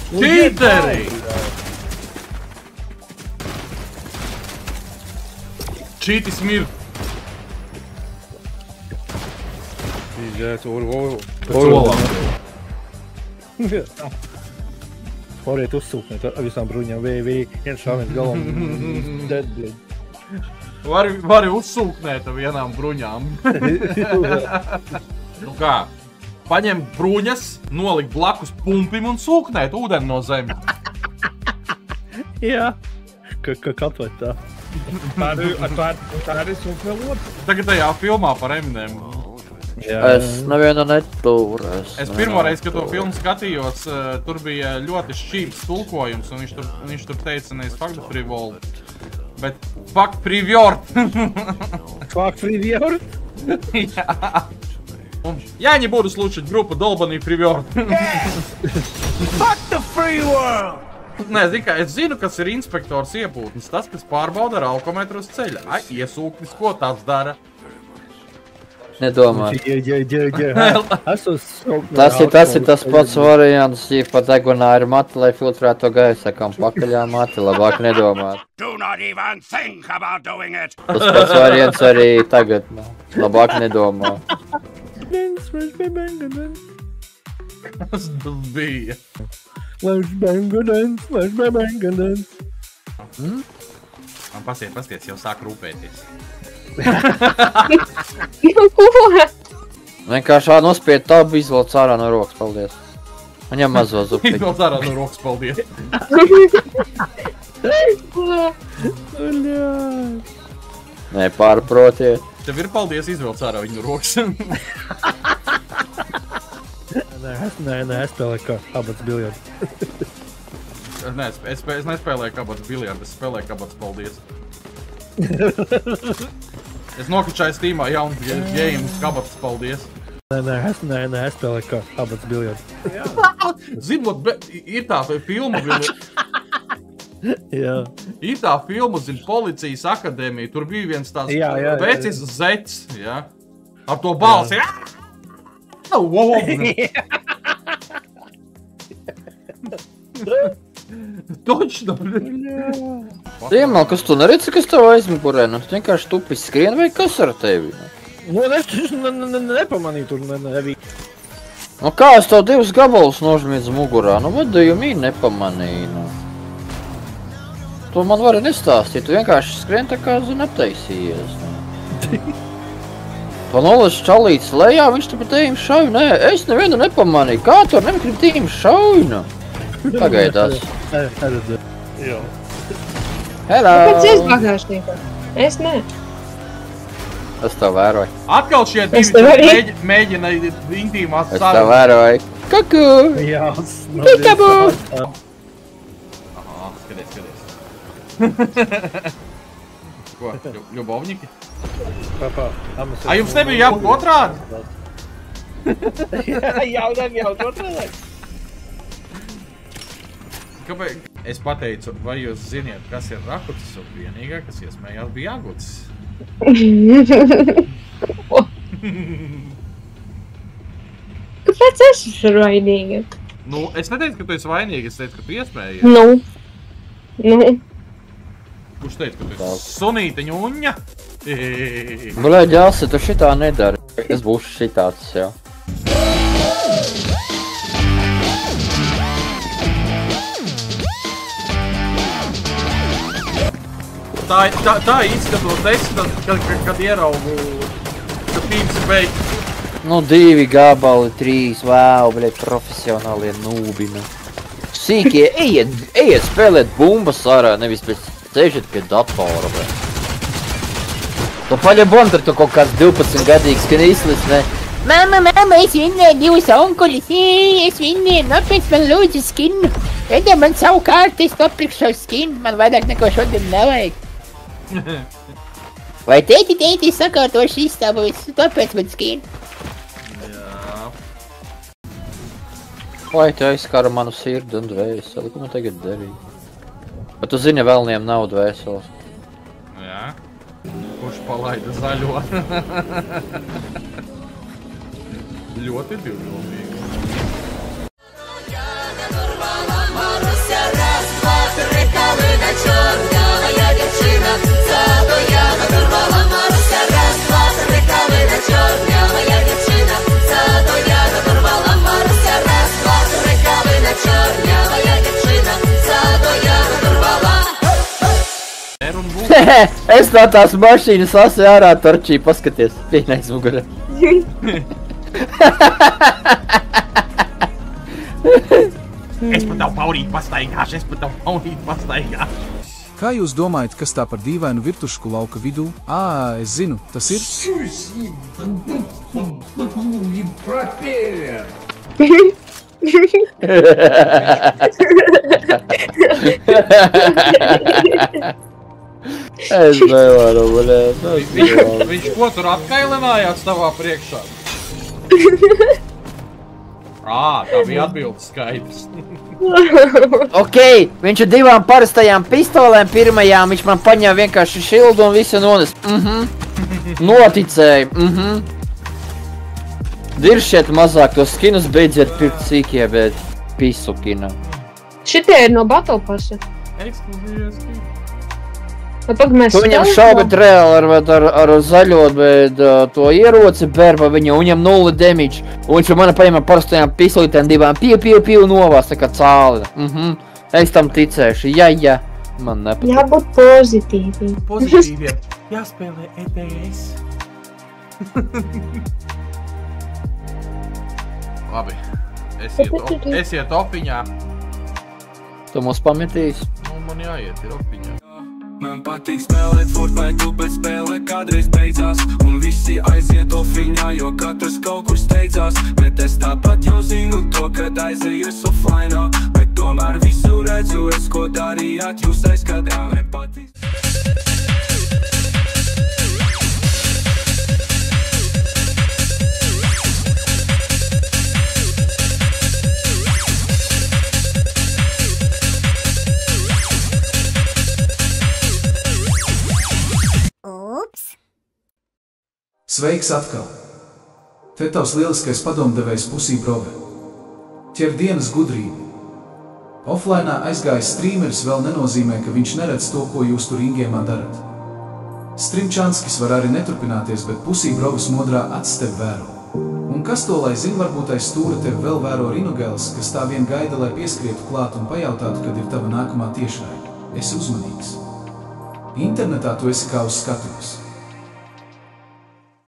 Čīteri! Čītis mir. Variet uzsūknēt ar visām bruņām, viens šāviens galam, dead. Vari uzsūknēt ar vienām bruņām. Nu kā, paņem bruņas, nolikt blakus pumpim un sūknēt ūdeni no zemes. Jā, katvai tā. Tā arī sūknelot? Tagad tajā filmā par Eminem. Es nevienu neturu. Es pirmoreiz, kad to filmu skatījos, tur bija ļoti šķīps tulkojums, un viņš tur teica nevis fuck the free world, bet fuck free world. Fuck free world? Jā. Un я не буду слушать группу долбаный free world. Fuck the free world! Nē, es zinu, kas ir inspektors iepūtnis, tas, kas pārbauda ar alkometru uz ceļa. Ai, iesūknis, ko tāds dara? Nedomāju. Tas ir tas pats variants, ja pat degunā ir mati, lai filtrētu to gaisu, sakām, pakaļā mati, labāk nedomāt. Do not even think about doing it! Tas pats variants arī tagad, labāk nedomā. Tas bija. Man pasties, jau sāk rūpēties. Ko? Vienkārši nospied tabu, izvelc ārā no rokas, paldies. Un ņem mazo zupiņu. Izvelc ārā no rokas, paldies. Nē, pārprotiet. Tev ir paldies, izvelc ārā viņu rokas. Nē, es spēlēju kā abats biljards. Nē, es nespēlēju kabats biljardu, es spēlēju kabats paldies. Es nokričāju Steamā jaunu game kabats paldies. Nē, es spēlēju kā abats biljards. Zinot, ir tā filma, Jā. Ir tā filma, Policijas akadēmija, tur bija viens tāds vecis Zets, jā. Ar to balsi. Točno. Diemēl, kas tu neredzi, kas tev aizmugurē? Nu, tu vienkārši tupi skrien vai kas ar tevi? Nu, es nepamanīju tur nebija. Nu kā es tev 2 gabalus nožmiedzu mugurā? Nu, what do you mean nepamanīju? Nu? To man vari nestāstīt, tu vienkārši skrien tā kā zin aptaisījies. Nu. Pa nolaiž čalīts lejā, viņš te pat ejam šauj. Nē, es nevienu nepamanīju. Kā tu ar nevienu tīm šauj? Nu? Pagaidās. Jā. Hello! Kāpēc es bagāžniekā? Es ne. Es tev vēroju. Atkal šie divi mēģina intīmās sarunas. Es tev vēroju. Kuku! Jā. Pikabu! Aha, skaties. Ko, ļubovņiki? A jums nebija jābūt otrādi? Jau otrādi. Kāpēc? Es pateicu, vai jūs ziniet, kas ir rakucis, un vienīgā, kas iesmējās, bija agucis. Kāpēc es esmu vainīga? Nu, es neteicu, ka tu esi vainīga, es teicu, ka tu iesmējies. Nu. Kurš teica, ka tu esi sunīta ņuņa? Bļā, ģelsi, tu šitā nedari. Es būšu šitāds, jā. Tā izskatos es, kad ieraugu, ka tīms ir beigts. Nu, 2 gabali, 3, wow, bļā, profesionālie nūbina. Sīkie, ejiet spēlēt bumbas ārā, nevis pēc ceļiet pie datora, bļā. Tu paļabon, tur tu kaut kāds 12-gadīgs knīslis, ne? Mama, es vinnēju 2 onkuļus, es vinnēju, nopēc man lūdzu skinu. Edē man savu kārtu, es nopirkšu savu skinu, man vairāk neko šodien nevajag. Vai tēti sakārtoši istabu, tāpēc man skinu? Jā. Vai te aizskara manu sirdi un dvēseli, ko man tagad darīt? Bet tu zini, vēlniem nav dvēseles. Jā. Kurš palaida zaļo? Ļoti divdomīgi. Es no tās mašīnas lasu ārā, Torčī, paskaties. Vienais mugurē. Es pat tavu paurīt pastaigāšu, Kā jūs domājat, kas tā par dīvainu virtušku lauka vidū? Es zinu, tas ir... Es nevaru, bļēt. Viņš ko tur atkailinājās tavā priekšā? Tā bija atbildes skaidrs. Ok, viņš ar 2 parastajām pistolēm pirmajām, viņš man paņēma vienkārši šildu un visu nones. Noticēju, Diršiet mazāk tos skinus, beidziet pirkt sīkie, bet pisu kina. Šitie ir no Battle Passa. Ekskluzīvie skini. Tu viņam šaubet reāli ar zaļo, bet to ieroci berba viņam 0 damage. Un viņš man paņēma parastajām pistolītēm 2 piu novās, tā kā cāli. Es tam ticēšu, ja. Man nepatīk. Jābūt pozitīvi. Pozitīvie. Jāspēlē ETS. Labi. Esiet opiņā. Tu mūs pametīs? Man jāiet ir opiņā. Man patīk spēlēt Fortnite, bet spēle kādreiz beidzās. Un visi aiziet ofiņā, jo katrs kaut kur steidzās. Bet es tāpat jau zinu to, kad aizies offline. Bet tomēr visu redzu es, ko darījāt, jūs aizskatā nepatīk. Sveiks atkal! Te tavs lieliskais padomdevējs Pusī Brove. Ķer dienas gudrību. Offlainā aizgājis streameris vēl nenozīmē, ka viņš neredz to, ko jūs tur ingēmā darat. Strimčanskis var arī neturpināties, bet Pusī Broves modrā acis tev vēro. Un kas to lai zin, varbūt aiz stūra tev vēl vēro Rinogels, kas tā vien gaida, lai pieskrietu klāt un pajautātu, kad ir tava nākamā tiešraide. Esi uzmanīgs. Internetā tu esi kā uz skatuves.